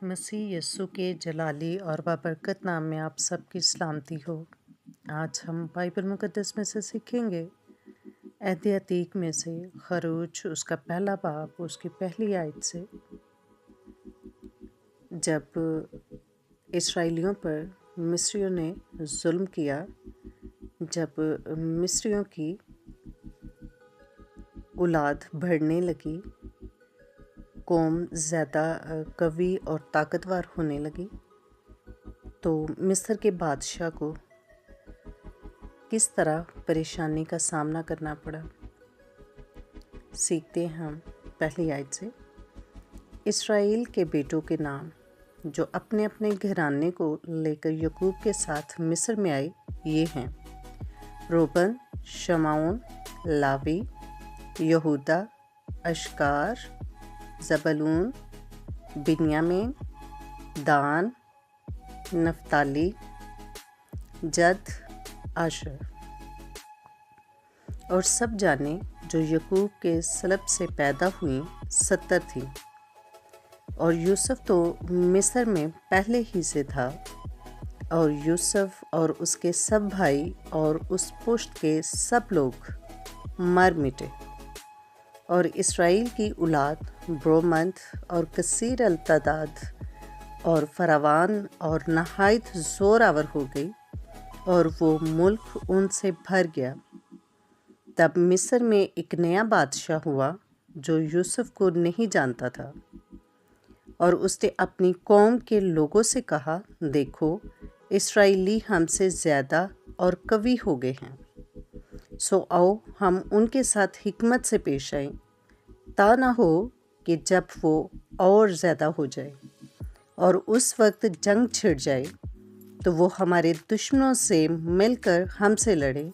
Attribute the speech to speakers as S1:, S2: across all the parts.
S1: मसीह यस्सु के जलाली और बाबरकत नाम में आप सबकी सलामती हो। आज हम बाइबल मुक़द्दस में से सीखेंगे अहद अतीक में से खरूज उसका पहला बाब उसकी पहली आयत से। जब इसराइलियों पर मिस्रियों ने जुल्म किया, जब मिस्रियों की औलाद बढ़ने लगी, कौम ज़्यादा कवी और ताकतवर होने लगी, तो मिस्र के बादशाह को किस तरह परेशानी का सामना करना पड़ा, सीखते हैं हम पहली आयत से। इसराइल के बेटों के नाम जो अपने अपने घराने को लेकर यकूब के साथ मिस्र में आए, ये हैं: रूबन, शमौन, लावी, यहूदा, अश्कार, ज़बूलून, बिन्यामीन, दान, नफ्ताली, जद, आशर। और सब जाने जो यकूब के सलब से पैदा हुई 70 थी। और यूसुफ तो मिस्र में पहले ही से था, और यूसुफ और उसके सब भाई और उस पुश्त के सब लोग मर मिटे। और इसराइल की औलाद ब्रोमंद और कसीर अल-तादाद और फरावान और नहायत ज़ोरावर हो गई, और वो मुल्क उनसे भर गया। तब मिस्र में एक नया बादशाह हुआ जो यूसुफ को नहीं जानता था, और उसने अपनी कौम के लोगों से कहा, देखो, इसराइली हमसे ज़्यादा और कवी हो गए हैं, सो आओ हम उनके साथ हिकमत से पेश आएं, ता ना हो कि जब वो और ज़्यादा हो जाए और उस वक्त जंग छिड़ जाए, तो वो हमारे दुश्मनों से मिलकर हमसे लड़े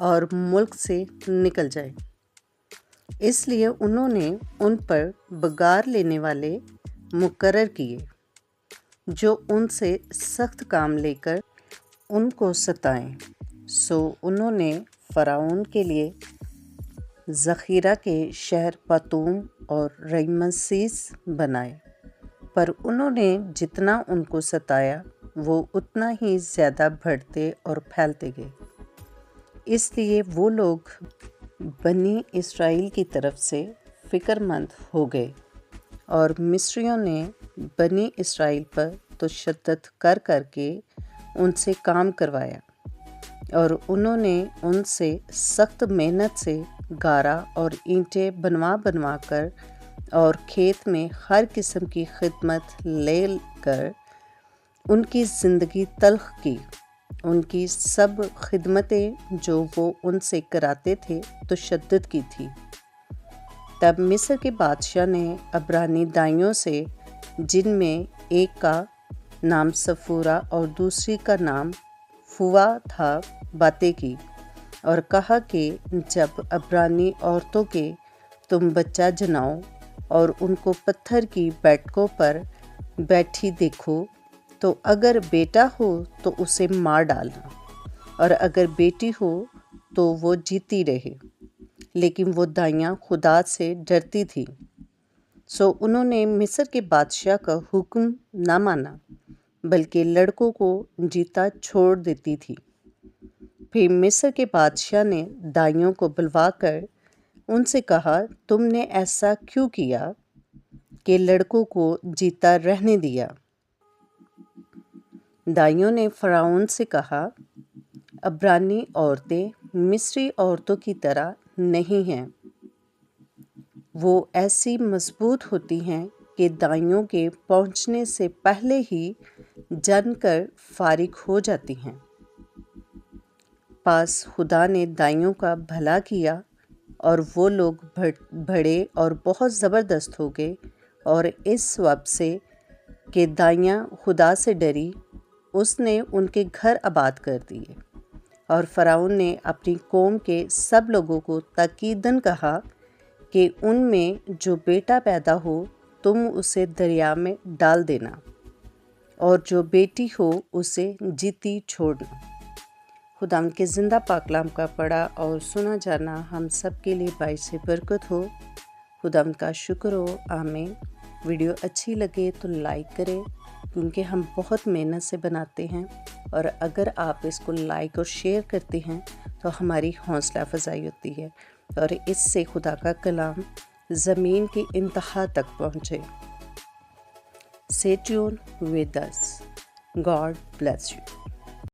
S1: और मुल्क से निकल जाए। इसलिए उन्होंने उन पर बगार लेने वाले मुकर्रर किए, जो उनसे सख्त काम लेकर उनको सताएं। सो उन्होंने फ़राउन के लिए ज़ख़ीरा के शहर पतूम और रमसीस बनाए, पर उन्होंने जितना उनको सताया, वो उतना ही ज़्यादा बढ़ते और फैलते गए। इसलिए वो लोग बनी इसराइल की तरफ से फ़िक्रमंद हो गए, और मिस्रियों ने बनी इसराइल पर तशद्दुद कर करके उनसे काम करवाया, और उन्होंने उनसे सख्त मेहनत से गारा और ईंटें बनवा कर और खेत में हर किस्म की खिदमत ले कर उनकी ज़िंदगी तल्ख की। उनकी सब खिदमतें जो वो उनसे कराते थे तशद्दुद की थी। तब मिस्र के बादशाह ने अब्रानी दाइयों से, जिनमें एक का नाम सफूरा और दूसरी का नाम फुआ था, बातें की और कहा कि जब अब्रानी औरतों के तुम बच्चा जनाओ और उनको पत्थर की बैठकों पर बैठी देखो, तो अगर बेटा हो तो उसे मार डालना, और अगर बेटी हो तो वो जीती रहे। लेकिन वो दाइयाँ खुदा से डरती थी, सो उन्होंने मिस्र के बादशाह का हुक्म न माना, बल्कि लड़कों को जीता छोड़ देती थी। फिर मिस्र के बादशाह ने दाइयों को बुलवाकर उनसे कहा, तुमने ऐसा क्यों किया कि लड़कों को जीता रहने दिया? दाइयों ने फ़राउन से कहा, अब्रानी औरतें मिस्री औरतों की तरह नहीं हैं। वो ऐसी मजबूत होती हैं कि दाइयों के पहुंचने से पहले ही जनकर फारिग हो जाती हैं। पास खुदा ने दाइयों का भला किया, और वो लोग बड़े और बहुत ज़बरदस्त हो गए, और इस सबब से कि दाइयाँ खुदा से डरी, उसने उनके घर आबाद कर दिए। और फ़राउन ने अपनी कौम के सब लोगों को ताकीदन कहा कि उनमें जो बेटा पैदा हो तुम उसे दरिया में डाल देना, और जो बेटी हो उसे जीती छोड़ना। खुदाम के ज़िंदा पाकलाम का पढ़ा और सुना जाना हम सब के लिए बाइस बरकत हो। खुदाम का शुक्र हो। आमीन। ویڈیو اچھی لگے تو لائک کریں، کیونکہ ہم بہت محنت سے بناتے ہیں، اور اگر آپ اس کو لائک اور شیئر کرتے ہیں تو ہماری حوصلہ افزائی ہوتی ہے، اور اس سے خدا کا کلام زمین کی انتہا تک پہنچے۔ Stay tuned with us. God bless you.